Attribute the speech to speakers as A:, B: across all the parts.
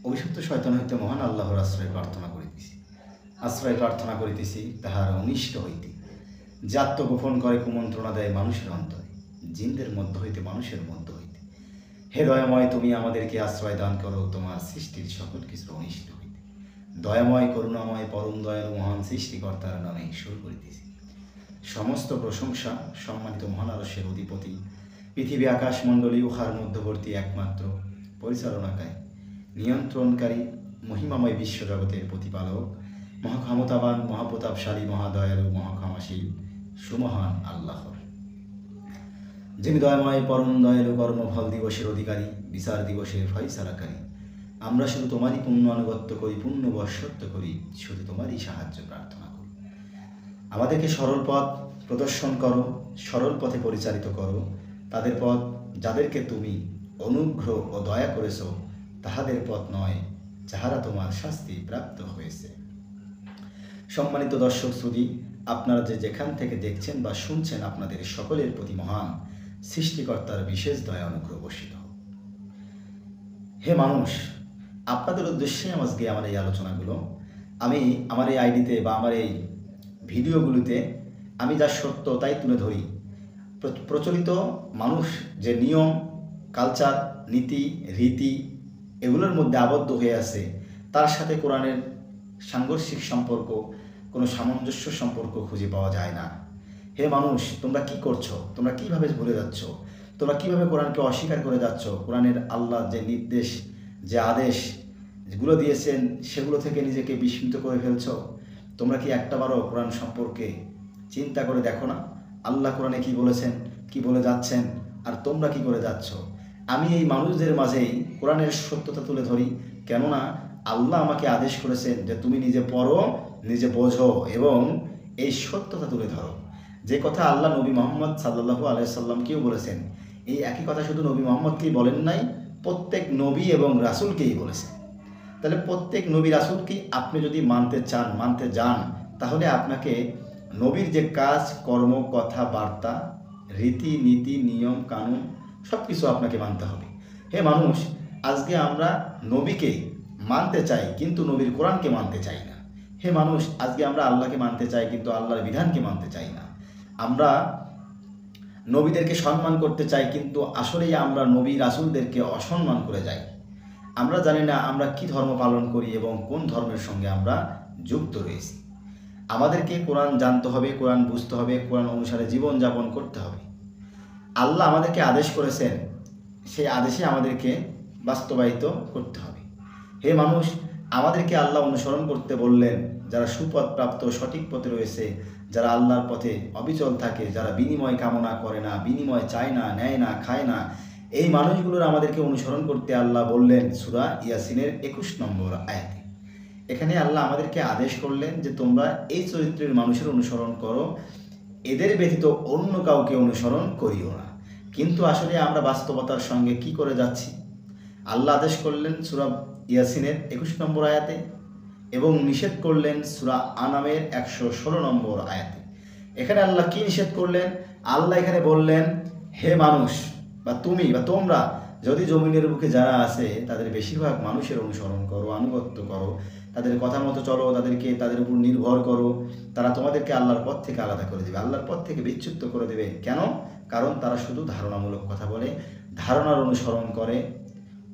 A: অভিশপ্ত শয়তান হইতে মহান আল্লাহর আশ্রয় প্রার্থনা করিতেছি তাহার অনিষ্ট হইতে, যে আত্মগোপন করে কুমন্ত্রণা দেয় মানুষের অন্তরে, জিনদের মধ্য হইতে মানুষের মধ্য হইতে। হে দয়াময়, তুমি আমাদেরকে আশ্রয় দান করো তোমার সৃষ্টির সকল কিছুর অনিষ্ট হইতে। দয়াময়, করুণাময়, পরম দয়ালু মহান সৃষ্টিকর্তার নামে শুরু করিতেছি। সমস্ত প্রশংসা সম্মানিত মহান আরশের অধিপতি, পৃথিবী আকাশমণ্ডলী উহার মধ্যবর্তী একমাত্র পরিচালনাকারী, নিয়ন্ত্রণকারী, মহিমাময় বিশ্বজগতের প্রতিপালক, মহাক্ষমতাবান, মহাপ্রতাপশালী, মহাদয়ালু, মহাক্ষমাশীল, সুমহান আল্লাহর, যিনি দয়াময়, পরম দয়ালু, কর্মফল দিবসের অধিকারী, বিচার দিবসের ফয়সালাকারী। আমরা শুধু তোমারই পুণ্য আনুগত্য করি, পুণ্য বর্ষত্ব করি, শুধু তোমারই সাহায্য প্রার্থনা করি। আমাদেরকে সরল পথ প্রদর্শন করো, সরল পথে পরিচালিত করো। তাদের পথ যাদেরকে তুমি অনুগ্রহ ও দয়া করেছ, তাহাদের পথ নয় যাহারা তোমার শাস্তি প্রাপ্ত হয়েছে। সম্মানিত দর্শক শ্রোতা, আপনারা যে যেখান থেকে দেখছেন বা শুনছেন, আপনাদের সকলের প্রতি মহান সৃষ্টিকর্তার বিশেষ দয়া অনুগ্রহ বর্ষিত হোক। হে মানুষ, আপনাদের উদ্দেশ্যে আজকে আমার এই আলোচনাগুলো, আমি আমার এই আইডিতে বা আমার এই ভিডিওগুলোতে আমি যা সত্য তাই তুলে ধরি। প্রচলিত মানুষ যে নিয়ম, কালচার, নীতি, রীতি এগুলোর মধ্যে আবদ্ধ হয়ে আছে, তার সাথে কোরআনের সাংঘর্ষিক সম্পর্ক, কোনো সামঞ্জস্য সম্পর্ক খুঁজে পাওয়া যায় না। হে মানুষ, তোমরা কি করছো? তোমরা কিভাবে ভুলে যাচ্ছ? তোমরা কিভাবে কোরআনকে অস্বীকার করে যাচ্ছ? কোরআনের আল্লাহ যে নির্দেশ, যে আদেশ যেগুলো দিয়েছেন, সেগুলো থেকে নিজেকে বিস্মিত করে ফেলছো। তোমরা কি একটাবারও কোরআন সম্পর্কে চিন্তা করে দেখো না? আল্লাহ কোরআনে কি বলেছেন, কি বলে যাচ্ছেন, আর তোমরা কি করে যাচ্ছ? আমি এই মানুষদের মাঝেই কোরআনের সত্যতা তুলে ধরি, কেননা আল্লাহ আমাকে আদেশ করেছেন যে তুমি নিজে পড়ো, নিজে বোঝো এবং এই সত্যতা তুলে ধরো। যে কথা আল্লাহ নবী মোহাম্মদ সাল্লাল্লাহু আলাইহি সাল্লামকেও বলেছেন, এই একই কথা শুধু নবী মোহাম্মদকেই বলেন নাই, প্রত্যেক নবী এবং রাসূলকেই বলেছেন। তাহলে প্রত্যেক নবী রাসূলকে আপনি যদি মানতে চান, মানতে যান, তাহলে আপনাকে নবীর যে কাজ, কর্ম, কথা, বার্তা, রীতি, নীতি, নিয়ম, কানুন সব কিছু আপনাকে মানতে হবে। হে মানুষ, আজকে আমরা নবীকে মানতে চাই কিন্তু নবীর কোরআনকে মানতে চাই না। হে মানুষ, আজকে আমরা আল্লাহকে মানতে চাই কিন্তু আল্লাহর বিধানকে মানতে চাই না। আমরা নবীদেরকে সম্মান করতে চাই কিন্তু আসলেই আমরা নবী রাসূলদেরকে অসম্মান করে যাই। আমরা জানি না আমরা কি ধর্ম পালন করি এবং কোন ধর্মের সঙ্গে আমরা যুক্ত রয়েছি। আমাদেরকে কোরআন জানতে হবে, কোরআন বুঝতে হবে, কোরআন অনুসারে জীবনযাপন করতে হবে। আল্লাহ আমাদেরকে আদেশ করেছেন, সেই আদেশে আমাদেরকে বাস্তবায়িত করতে হবে। হে মানুষ, আমাদেরকে আল্লাহ অনুসরণ করতে বললেন যারা সুপথ প্রাপ্ত, সঠিক পথে রয়েছে, যারা আল্লাহর পথে অবিচল থাকে, যারা বিনিময় কামনা করে না, বিনিময় চায় না, নেয় না, খায় না, এই মানুষগুলোর আমাদেরকে অনুসরণ করতে আল্লাহ বললেন সূরা ইয়াসিনের 21 নম্বর আয়াতে। এখানে আল্লাহ আমাদেরকে আদেশ করলেন যে তোমরা এই চরিত্রের মানুষের অনুসরণ করো, এদের ব্যতীত অন্য কাউকে অনুসরণ করিও না। কিন্তু আসলে আমরা বাস্তবতার সঙ্গে কি করে যাচ্ছি? আল্লাহ আদেশ করলেন সূরা ইয়াসিনের 21 নম্বর আয়াতে এবং নিষেধ করলেন সূরা আনামের 116 নম্বর আয়াতে। এখানে আল্লাহ কি নিষেধ করলেন? আল্লাহ এখানে বললেন, হে মানুষ বা তুমি বা তোমরা যদি জমিনের বুকে যারা আছে তাদের বেশিরভাগ মানুষের অনুসরণ করো, আনুগত্য করো, তাদের কথা মতো চলো, তাদের উপর নির্ভর করো, তারা তোমাদেরকে আল্লাহর পথ থেকে আলাদা করে দেবে, আল্লাহর পথ থেকে বিচ্যুত করে দেবে। কেন? কারণ তারা শুধু ধারণামূলক কথা বলে, ধারণার অনুসরণ করে,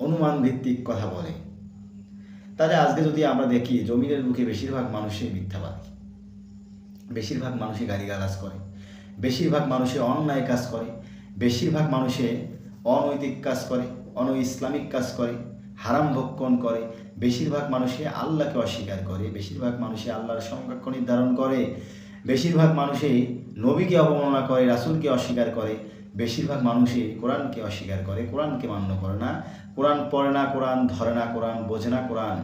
A: অনুমান ভিত্তিক কথা বলে। তাহলে আজকে যদি আমরা দেখি জমিনের বুকে বেশিরভাগ মানুষই মিথ্যাবাদী, বেশিরভাগ মানুষই গালিগালাজ করে, বেশিরভাগ মানুষে অন্যায় কাজ করে, বেশিরভাগ মানুষে অনৈতিক কাজ করে, ইসলামিক কাজ করে, হারাম ভক্ষণ করে, বেশিরভাগ মানুষে আল্লাহকে অস্বীকার করে, বেশিরভাগ মানুষে আল্লাহর সংখ্যাক্ষ নির্ধারণ করে, বেশিরভাগ মানুষে নবীকে অবমাননা করে, রাসূলকে অস্বীকার করে, বেশিরভাগ মানুষই কোরআনকে অস্বীকার করে, কোরআনকে মান্য করে না, কোরআন পড়ে না, কোরআন ধরে না, কোরআন বোঝে না, কোরআন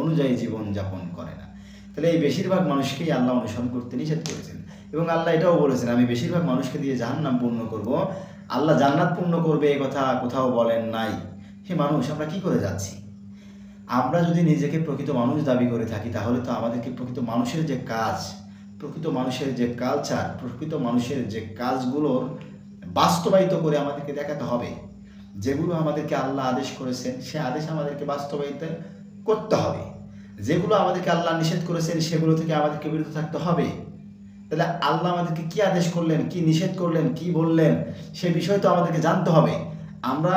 A: অনুযায়ী জীবনযাপন করে না। তাহলে এই বেশিরভাগ মানুষকেই আল্লাহ অনুসরণ করতে নিষেধ করেছেন এবং আল্লাহ এটাও বলেছেন, আমি বেশিরভাগ মানুষকে দিয়ে জাহান্নাম পূর্ণ করব। আল্লাহ জান্নাত পূর্ণ করবে এ কথা কোথাও বলেন নাই। হে মানুষ, আমরা কি করে যাচ্ছি? আমরা যদি নিজেকে প্রকৃত মানুষ দাবি করে থাকি, তাহলে তো আমাদেরকে প্রকৃত মানুষের যে কাজ, প্রকৃত মানুষের যে কালচার, প্রকৃত মানুষের যে কাজগুলোর বাস্তবায়িত করে আমাদেরকে দেখাতে হবে। যেগুলো আমাদেরকে আল্লাহ আদেশ করেছেন, সে আদেশ আমাদেরকে বাস্তবায়িত করতে হবে, যেগুলো আমাদেরকে আল্লাহ নিষেধ করেছেন সেগুলো থেকে আমাদেরকে বিরত থাকতে হবে। তাহলে আল্লাহ আমাদেরকে কি আদেশ করলেন, কি নিষেধ করলেন, কি বললেন, সে বিষয় তো আমাদেরকে জানতে হবে। আমরা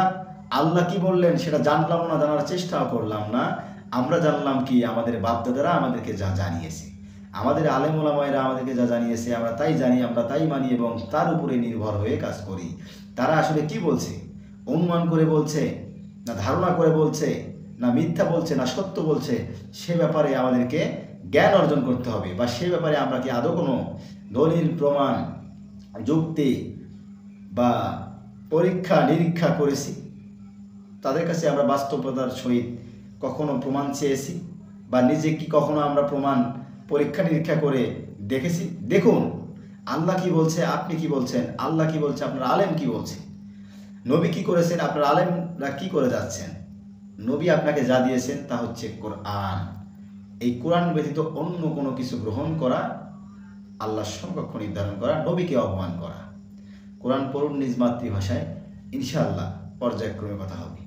A: আল্লাহ কি বললেন সেটা জানলাম না, জানার চেষ্টাও করলাম না। আমরা জানলাম কি আমাদের বাপদাদারা আমাদেরকে যা জানিয়েছে, আমাদের আলেম ওলামায়েরা আমাদেরকে যা জানিয়েছে আমরা তাই জানি, আমরা তাই মানি এবং তার উপরে নির্ভর হয়ে কাজ করি। তারা আসলে কি বলছে, অনুমান করে বলছে না ধারণা করে বলছে, না মিথ্যা বলছে না সত্য বলছে, সে ব্যাপারে আমাদেরকে জ্ঞান অর্জন করতে হবে। বা সে ব্যাপারে আমরা কি আদৌ কোনো দলিল প্রমাণ যুক্তি বা পরীক্ষা নিরীক্ষা করেছি, তাদের কাছে আমরা বাস্তবতার সহিত কখনো প্রমাণ চেয়েছি, বা নিজে কি কখনো আমরা প্রমাণ পরীক্ষা নিরীক্ষা করে দেখেছি? দেখুন আল্লাহ কি বলছে, আপনি কি বলছেন, আল্লাহ কি বলছে, আপনার আলেম কি বলছে, নবী কি করেছেন, আপনার আলেমরা কি করে যাচ্ছেন। নবী আপনাকে যা দিয়েছেন তা হচ্ছে কোরআন। এই কোরআন ব্যতীত অন্য কোনো কিছু গ্রহণ করা আল্লাহর সমকক্ষ নির্ধারণ করা, নবীকে অপমান করা। কোরআন পড়ুন নিজ মাতৃভাষায়, ইনশাআল্লাহ পর্যায়ক্রমে কথা হবে।